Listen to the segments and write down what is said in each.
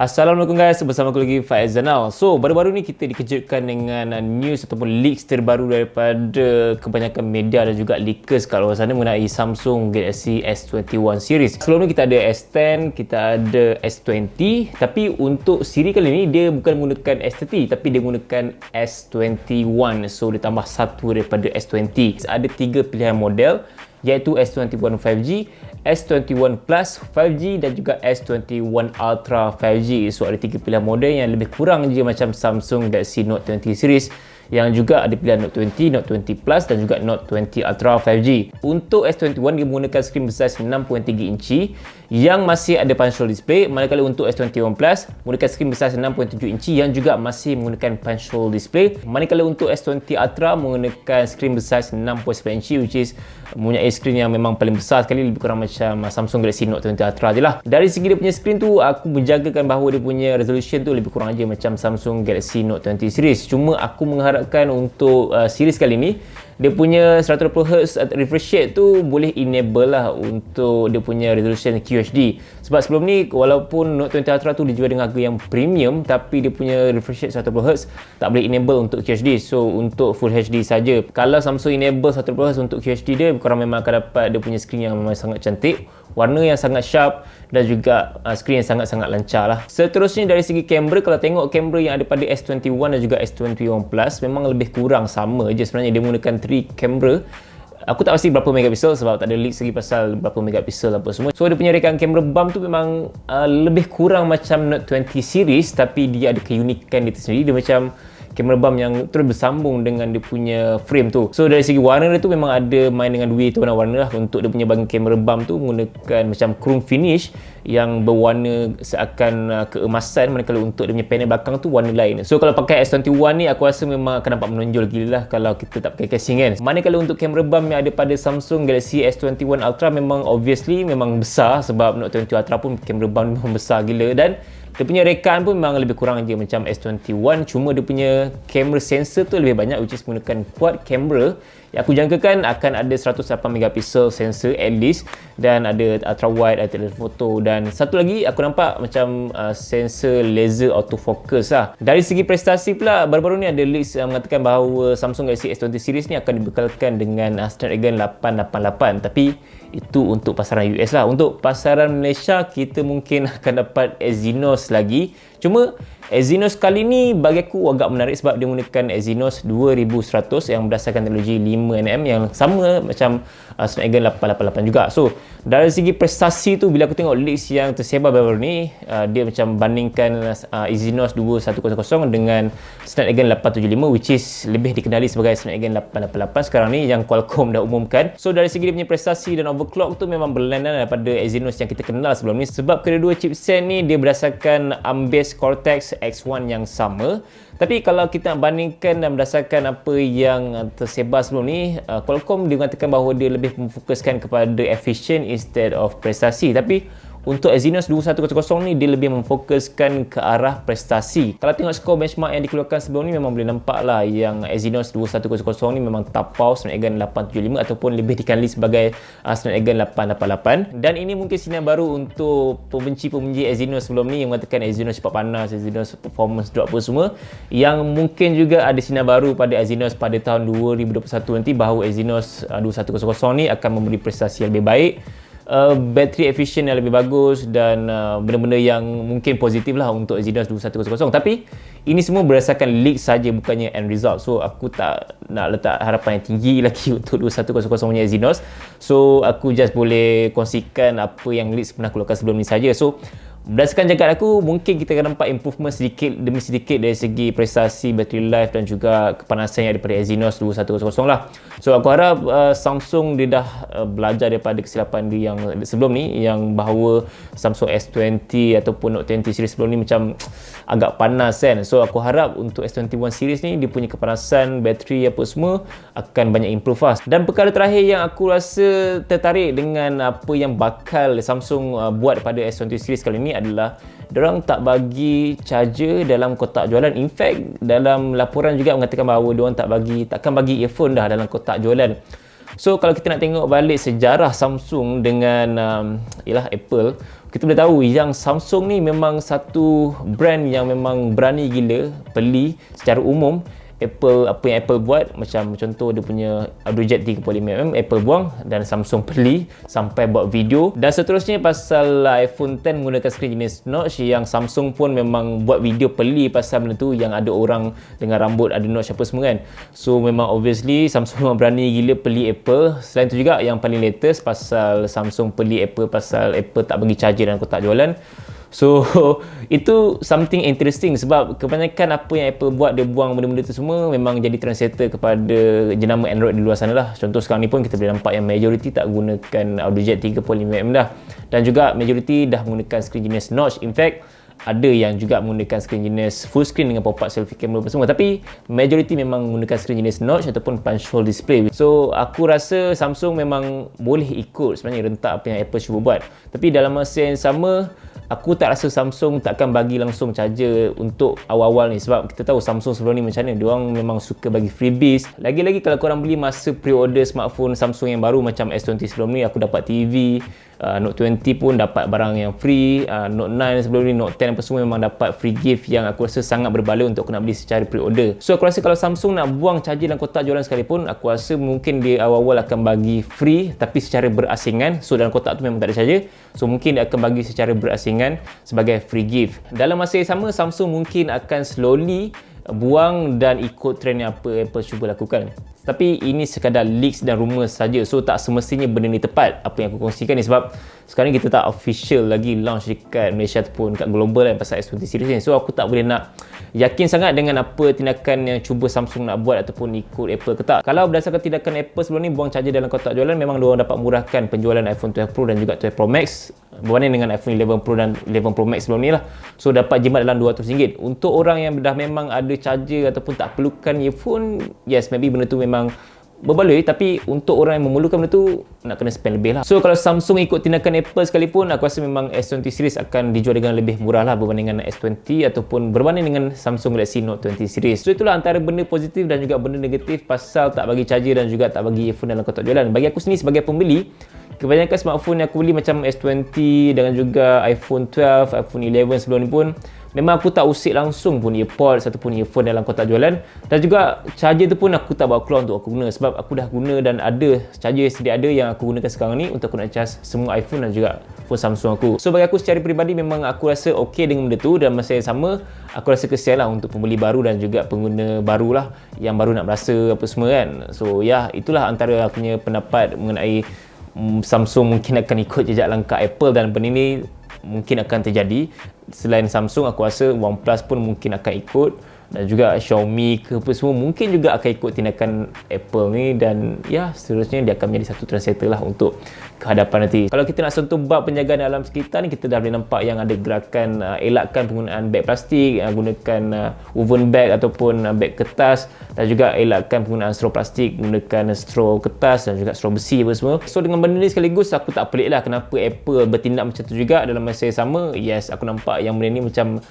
Assalamualaikum guys, bersama aku lagi Faiz Zanal. So, baru-baru ni kita dikejutkan dengan news ataupun leaks terbaru daripada kebanyakan media dan juga leakers kat luar sana mengenai Samsung Galaxy S21 series. Sebelum ni kita ada S10, kita ada S20, tapi untuk siri kali ni dia bukan menggunakan S30 tapi dia menggunakan S21. So, dia tambah satu daripada S20. Ada 3 pilihan model iaitu S21 5G, S21 Plus 5G dan juga S21 Ultra 5G. So ada 3 pilihan model yang lebih kurang je macam Samsung Galaxy Note 20 series, yang juga ada pilihan Note 20, Note 20 Plus dan juga Note 20 Ultra 5G. Untuk S21 dia menggunakan skrin besar 6.3 inci yang masih ada punch hole display, manakala untuk S21 Plus menggunakan skrin besar 6.7 inci yang juga masih menggunakan punch hole display, manakala untuk S20 Ultra menggunakan skrin besar 6.9 inci, which is mempunyai skrin yang memang paling besar sekali, lebih kurang macam Samsung Galaxy Note 20 Ultra je lah. Dari segi dia punya skrin tu, aku menjagakan bahawa dia punya resolution tu lebih kurang aja macam Samsung Galaxy Note 20 series. Cuma aku mengharapkan untuk series kali ni dia punya 120Hz refresh rate tu boleh enable lah untuk dia punya resolution QHD. Sebab sebelum ni walaupun Note 20 Ultra tu dijual dengan harga yang premium, tapi dia punya refresh rate 120Hz tak boleh enable untuk QHD. So untuk Full HD saja. Kalau Samsung enable 120Hz untuk QHD dia, korang memang akan dapat dia punya skrin yang memang sangat cantik, warna yang sangat sharp dan juga skrin yang sangat-sangat lancar lah. Seterusnya dari segi kamera, kalau tengok kamera yang ada pada S21 dan juga S21 Plus memang lebih kurang sama je sebenarnya. Dia menggunakan 3 kamera. Aku tak pasti berapa megapiksel sebab tak ada leak lagi pasal berapa megapiksel apa semua. So dia punya rekaan kamera bump tu memang lebih kurang macam Note 20 series, tapi dia ada keunikan dia sendiri. Dia macam kamera bump yang terus bersambung dengan dia punya frame tu. So dari segi warna dia tu memang ada main dengan dua warna-warna lah. Untuk dia punya bahagian kamera bump tu menggunakan macam chrome finish yang berwarna seakan keemasan, manakala untuk dia punya panel belakang tu warna lain. So kalau pakai S21 ni aku rasa memang akan nampak menonjol gila lah kalau kita tak pakai casing kan. Manakala untuk kamera bump yang ada pada Samsung Galaxy S21 Ultra memang obviously memang besar, sebab Note 20 Ultra pun kamera bump memang besar gila, dan dia punya rekaan pun memang lebih kurang je macam S21. Cuma dia punya kamera sensor tu lebih banyak, which is menggunakan quad kamera yang aku jangkakan akan ada 108 megapiksel sensor at least, dan ada ultra wide, ada telefoto, dan satu lagi aku nampak macam sensor laser autofocus lah. Dari segi prestasi pula, baru-baru ni ada leaks mengatakan bahawa Samsung Galaxy S20 series ni akan dibekalkan dengan Snapdragon 888, tapi itu untuk pasaran US lah. Untuk pasaran Malaysia kita mungkin akan dapat Exynos lagi. Cuma Exynos kali ni bagi aku agak menarik sebab dia menggunakan Exynos 2100 yang berdasarkan teknologi 5nm yang sama macam Snapdragon 888 juga. So dari segi prestasi tu, bila aku tengok leaks yang tersebar baru ni, dia macam bandingkan Exynos 2100 dengan Snapdragon 875, which is lebih dikenali sebagai Snapdragon 888 sekarang ni yang Qualcomm dah umumkan. So dari segi dia punya prestasi dan overclock tu memang berlainan daripada Exynos yang kita kenal sebelum ni, sebab kedua-dua chipset ni dia berdasarkan ARM-based Cortex X1 yang sama. Tapi kalau kita nak bandingkan dan berdasarkan apa yang tersebar sebelum ni, Qualcomm dia mengatakan bahawa dia lebih memfokuskan kepada efficient instead of prestasi. Tapi untuk Exynos 2100 ni dia lebih memfokuskan ke arah prestasi. Kalau tengok skor benchmark yang dikeluarkan sebelum ni, memang boleh nampak lah yang Exynos 2100 ni memang tapau Snapdragon 875 ataupun lebih dikenali sebagai Snapdragon 888. Dan ini mungkin sinar baru untuk pembenci-pembenci Exynos sebelum ni yang mengatakan Exynos cepat panas, Exynos performance drop apa semua, yang mungkin juga ada sinar baru pada Exynos pada tahun 2021 nanti bahawa Exynos 2100 ni akan memberi prestasi yang lebih baik, battery efficient yang lebih bagus, dan benda-benda yang mungkin positif lah untuk Exynos 2100. Tapi ini semua berdasarkan leak saja, bukannya end result. So aku tak nak letak harapan yang tinggi lagi untuk 2100 punya Exynos. So aku just boleh kongsikan apa yang leak pernah keluarkan sebelum ni saja. So berdasarkan jangkaan aku, mungkin kita akan nampak improvement sedikit demi sedikit dari segi prestasi, battery life dan juga kepanasan yang daripada Exynos 2100 lah. So aku harap Samsung dia dah belajar daripada kesilapan dia yang sebelum ni, yang bahawa Samsung S20 ataupun Note 20 series sebelum ni macam agak panas kan. So aku harap untuk S21 series ni dia punya kepanasan, battery apa semua akan banyak improve lah. Dan perkara terakhir yang aku rasa tertarik dengan apa yang bakal Samsung buat pada S20 series kali ni adalah diorang tak bagi charger dalam kotak jualan. In fact dalam laporan juga mengatakan bahawa diorang takkan bagi earphone dah dalam kotak jualan. So kalau kita nak tengok balik sejarah Samsung dengan Apple, kita boleh tahu yang Samsung ni memang satu brand yang memang berani gila beli secara umum. Apa yang Apple buat, macam contoh dia punya AutoJet 3.5mm Apple buang dan Samsung beli sampai buat video. Dan seterusnya pasal iPhone X menggunakan skrin jenis notch, yang Samsung pun memang buat video beli pasal benda tu, yang ada orang dengan rambut ada notch apa semua kan. So memang obviously Samsung memang berani gila beli Apple. Selain tu juga yang paling latest pasal Samsung beli Apple pasal Apple tak bagi charger dalam kotak jualan. So itu something interesting sebab kebanyakan apa yang Apple buat, dia buang benda-benda tu semua memang jadi translator kepada jenama Android di luar sana lah. Contoh sekarang ni pun kita boleh nampak yang majority tak gunakan AutoJet 3.5mm dah, dan juga majority dah menggunakan skrin jenis notch. In fact ada yang juga menggunakan skrin jenis full screen dengan pop-up selfie camera apa semua, tapi majority memang menggunakan skrin jenis notch ataupun punch hole display. So aku rasa Samsung memang boleh ikut sebenarnya rentak apa yang Apple cuba buat, tapi dalam masa yang sama aku tak rasa Samsung takkan bagi langsung charger untuk awal-awal ni, sebab kita tahu Samsung sebelum ni macam mana, diorang memang suka bagi freebies. Lagi-lagi kalau korang beli masa pre-order smartphone Samsung yang baru macam S20 sebelum ni, aku dapat TV, Note 20 pun dapat barang yang free, Note 9 sebelum ni, Note 10 apa semua memang dapat free gift yang aku rasa sangat berbaloi untuk aku nak beli secara pre-order. So aku rasa kalau Samsung nak buang charger dalam kotak jualan sekalipun, aku rasa mungkin dia awal-awal akan bagi free tapi secara berasingan. So dalam kotak tu memang tak ada charger, so mungkin dia akan bagi secara berasingan sebagai free gift. Dalam masa yang sama, Samsung mungkin akan slowly buang dan ikut trend yang apa Apple cuba lakukan. Tapi ini sekadar leaks dan rumours saja, so tak semestinya benda ni tepat apa yang aku kongsikan ni, sebab sekarang kita tak official lagi launch dekat Malaysia ataupun kat global kan pasal S20 series ni. So aku tak boleh nak yakin sangat dengan apa tindakan yang cuba Samsung nak buat ataupun ikut Apple ke tak. Kalau berdasarkan tindakan Apple sebelum ni buang charger dalam kotak jualan, memang diorang dapat murahkan penjualan iPhone 12 Pro dan juga 12 Pro Max berbanding dengan iPhone 11 Pro dan 11 Pro Max sebelum ni lah. So dapat jimat dalam RM200. Untuk orang yang dah memang ada charger ataupun tak perlukan earphone, yes, maybe benda tu memang berbaloi, tapi untuk orang yang memerlukan benda tu nak kena spend lebih lah. So kalau Samsung ikut tindakan Apple sekalipun, aku rasa memang S20 series akan dijual dengan lebih murah lah berbanding dengan S20 ataupun berbanding dengan Samsung Galaxy Note 20 series. So itulah antara benda positif dan juga benda negatif pasal tak bagi charger dan juga tak bagi earphone dalam kotak jualan. Bagi aku sendiri sebagai pembeli, kebanyakan smartphone yang aku beli macam S20 dengan juga iPhone 12, iPhone 11 sebelum ni pun, memang aku tak usik langsung pun earpods ataupun earphone dalam kotak jualan, dan juga charger tu pun aku tak bawa keluar untuk aku guna, sebab aku dah guna dan ada charger sedia ada yang aku gunakan sekarang ni untuk aku nak charge semua iPhone dan juga phone Samsung aku. So bagi aku secara peribadi memang aku rasa okey dengan benda tu, dan masa yang sama aku rasa kesian lah untuk pembeli baru dan juga pengguna baru lah yang baru nak berasa apa semua kan. So ya, itulah antara aku punya pendapat mengenai Samsung mungkin akan ikut jejak langkah Apple, dan benda ni mungkin akan terjadi. Selain Samsung, aku rasa OnePlus pun mungkin akan ikut, dan juga Xiaomi ke apa semua mungkin juga akan ikut tindakan Apple ni, dan ya seterusnya dia akan menjadi satu translator lah untuk kehadapan nanti. Kalau kita nak sentuh bab penjagaan alam sekitar ni, kita dah boleh nampak yang ada gerakan elakkan penggunaan beg plastik, gunakan woven bag ataupun beg kertas, dan juga elakkan penggunaan straw plastik, gunakan straw kertas dan juga straw besi apa semua. So dengan benda ni sekaligus aku tak pelik lah kenapa Apple bertindak macam tu juga. Dalam masa yang sama, yes, aku nampak yang benda ni macam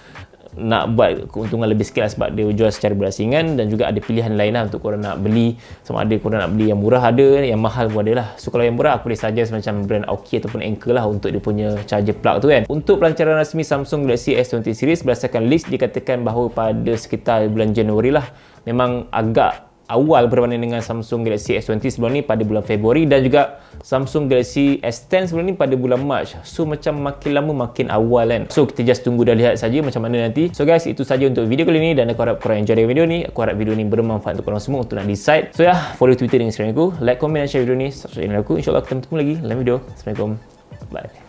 nak buat keuntungan lebih sikit lah, sebab dia jual secara berasingan dan juga ada pilihan lain lah untuk korang nak beli. Sama ada korang nak beli yang murah ada, yang mahal pun ada lah. So kalau yang murah aku boleh suggest macam brand Aoki ataupun Anker lah untuk dia punya charger plug tu kan. Untuk pelancaran rasmi Samsung Galaxy S20 series, berdasarkan list dikatakan bahawa pada sekitar bulan Januari lah, memang agak awal berbanding dengan Samsung Galaxy S20 sebelum ni pada bulan Februari, dan juga Samsung Galaxy S10 sebelum ni pada bulan Mac. So macam makin lama makin awal kan. So kita just tunggu dan lihat saja macam mana nanti. So guys, itu saja untuk video kali ni, dan aku harap korang enjoy video ni. Aku harap video ni bermanfaat untuk korang semua untuk nak decide. So ya, follow Twitter dan Instagram aku, like, komen dan share video ni, subscribe channel aku. InsyaAllah kita bertemu lagi dalam video. Assalamualaikum, bye.